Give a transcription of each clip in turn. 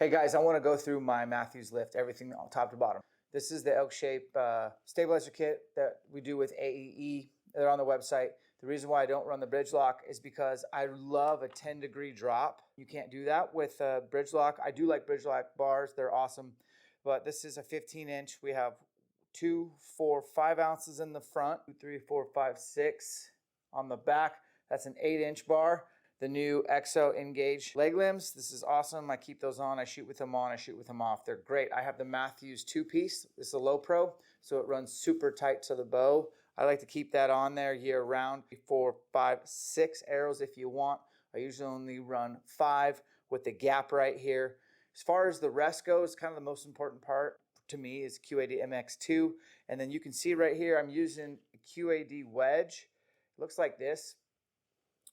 Hey guys, I want to go through my Matthews lift, everything top to bottom. This is the ElkShape stabilizer kit that we do with AEE. They're on the website. The reason why I don't run the bridge lock is because I love a 10-degree drop. You can't do that with bridge lock. I do like bridge lock bars. They're awesome. But this is a 15-inch. We have 2, 4, 5 ounces in the front, 2, 3, 4, 5, 6 on the back. That's an 8-inch bar. The new EXO Engage leg limbs. This is awesome. I keep those on. I shoot with them on. I shoot with them off. They're great. I have the Matthews 2-piece. This is a low pro, so it runs super tight to the bow. I like to keep that on there year round. 4, 5, 6 arrows if you want. I usually only run 5 with the gap right here. As far as the rest goes, kind of the most important part to me is QAD MX2. And then you can see right here, I'm using a QAD wedge. It looks like this.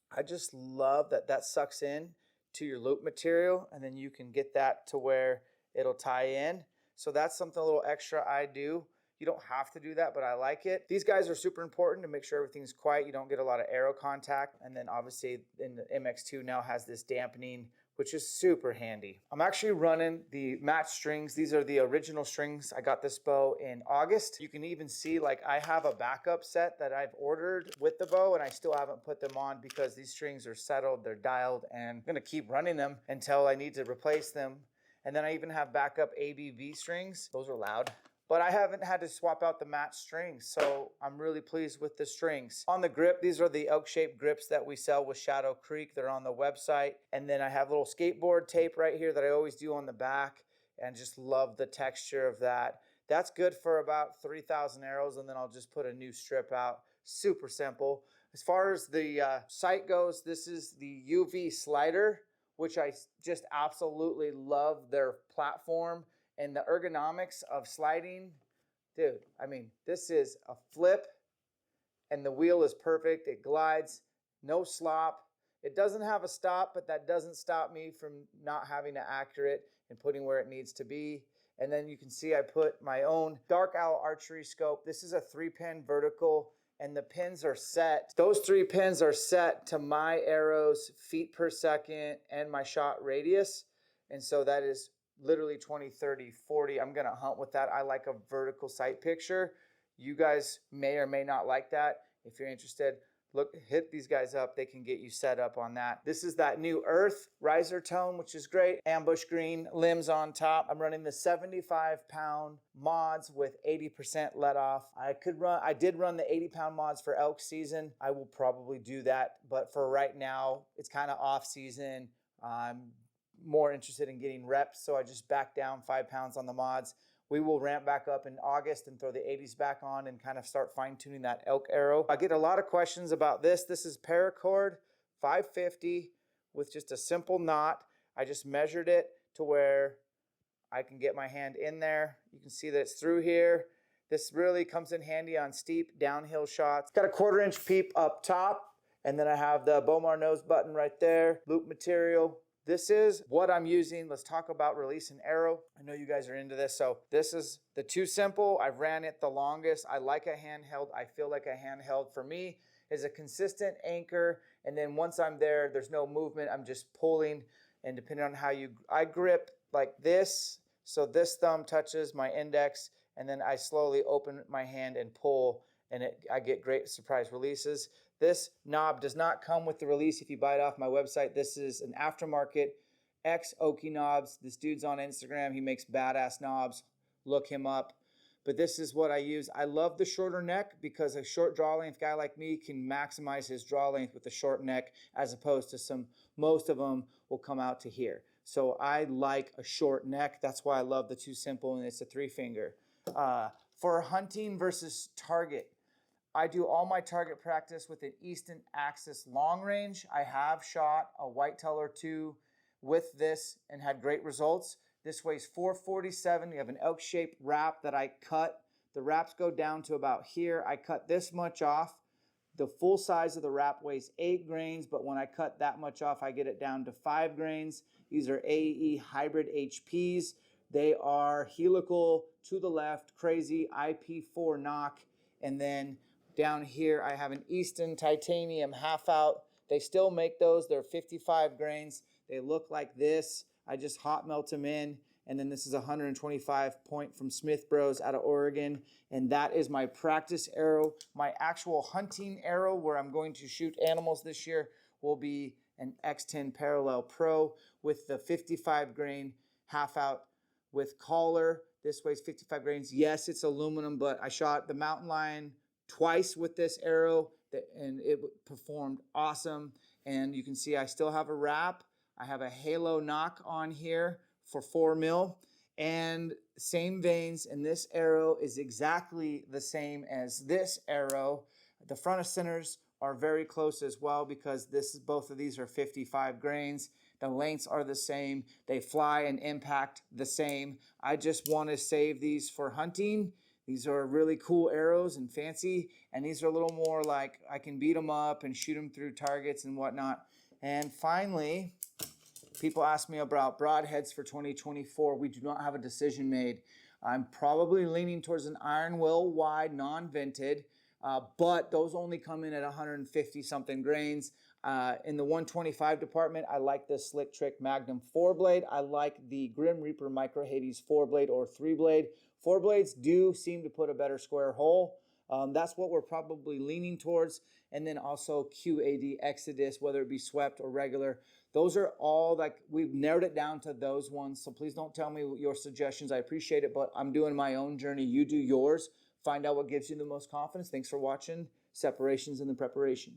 I just love that that sucks in to your loop material, and then you can get that to where it'll tie in. So that's something a little extra I do. You don't have to do that, but I like it. These guys are super important to make sure everything's quiet. You don't get a lot of arrow contact. And then obviously in the MX2 now has this dampening, which is super handy. I'm actually running the match strings. These are the original strings. I got this bow in August. You can even see like I have a backup set that I've ordered with the bow and I still haven't put them on because these strings are settled, they're dialed, and I'm gonna keep running them until I need to replace them. And then I even have backup ABV strings. Those are loud. But I haven't had to swap out the match strings, so I'm really pleased with the strings. On the grip, these are the ElkShape grips that we sell with Shadow Creek. They're on the website. And then I have a little skateboard tape right here that I always do on the back, and just love the texture of that. That's good for about 3,000 arrows, and then I'll just put a new strip out. Super simple. As far as the sight goes, this is the UV slider, which I just absolutely love their platform. And the ergonomics of sliding, dude, I mean, this is a flip and the wheel is perfect. It glides, no slop. It doesn't have a stop, but that doesn't stop me from not having to accurate and putting where it needs to be. And then you can see I put my own Dark Owl archery scope. This is a 3-pin vertical and the pins are set. Those 3 pins are set to my arrows, feet per second, and my shot radius. And so that is literally 20, 30, 40. I'm gonna hunt with that. I like a vertical sight picture. You guys may or may not like that. If you're interested, look, hit these guys up. They can get you set up on that. This is that new Earth riser tone, which is great. Ambush green limbs on top. I'm running the 75-pound mods with 80% let off. I did run the 80-pound mods for elk season. I will probably do that, but for right now, it's kind of off season. I'm more interested in getting reps, so I just backed down 5 pounds on the mods. We will ramp back up in August and throw the 80s back on and kind of start fine-tuning that elk arrow. I get a lot of questions about this. This is paracord 550 with just a simple knot. I just measured it to where I can get my hand in there. You can see that it's through here. This really comes in handy on steep downhill shots. Got a 1/4-inch peep up top, and then I have the Bomar nose button right there, loop material. This is what I'm using. Let's talk about release and arrow. I know you guys are into this. So this is the Too Simple. I've ran it the longest. I like a handheld. I feel like a handheld for me is a consistent anchor. And then once I'm there, there's no movement. I'm just pulling. And depending on how I grip like this. So this thumb touches my index. And then I slowly open my hand and pull. And I get great surprise releases. This knob does not come with the release if you buy it off my website. This is an aftermarket Oki knobs. This dude's on Instagram. He makes badass knobs. Look him up. But this is what I use. I love the shorter neck because a short draw length guy like me can maximize his draw length with a short neck as opposed to most of them will come out to here. So I like a short neck. That's why I love the Too Simple, and it's a 3-finger. For hunting versus target, I do all my target practice with an Easton Axis long range. I have shot a whitetail or 2 with this and had great results. This weighs 447. You have an ElkShape wrap that I cut. The wraps go down to about here. I cut this much off. The full size of the wrap weighs 8 grains, but when I cut that much off, I get it down to 5 grains. These are AE hybrid HPs. They are helical to the left, crazy IP4 knock, and then down here, I have an Easton titanium half out. They still make those. They're 55 grains. They look like this. I just hot melt them in. And then this is a 125 point from Smith Bros out of Oregon. And that is my practice arrow. My actual hunting arrow where I'm going to shoot animals this year will be an X10 Parallel Pro with the 55 grain half out with collar. This weighs 55 grains. Yes, it's aluminum, but I shot the mountain lion twice with this arrow and it performed awesome. And you can see I still have a wrap. I have a halo knock on here for 4 mil and same veins, and this arrow is exactly the same as this arrow. The front of centers are very close as well because both of these are 55 grains. The lengths are the same. They fly and impact the same. I just want to save these for hunting. These are really cool arrows and fancy, and these are a little more like I can beat them up and shoot them through targets and whatnot. And finally, people ask me about broadheads for 2024. We do not have a decision made. I'm probably leaning towards an iron will wide, non-vented, but those only come in at 150 something grains. In the 125 department, I like the Slick Trick Magnum 4-blade. I like the Grim Reaper Micro Hades 4-blade or 3-blade. 4-blades do seem to put a better square hole. That's what we're probably leaning towards. And then also QAD Exodus, whether it be swept or regular. Those are all, like, we've narrowed it down to those ones. So please don't tell me your suggestions. I appreciate it, but I'm doing my own journey. You do yours. Find out what gives you the most confidence. Thanks for watching Separations in the Preparation.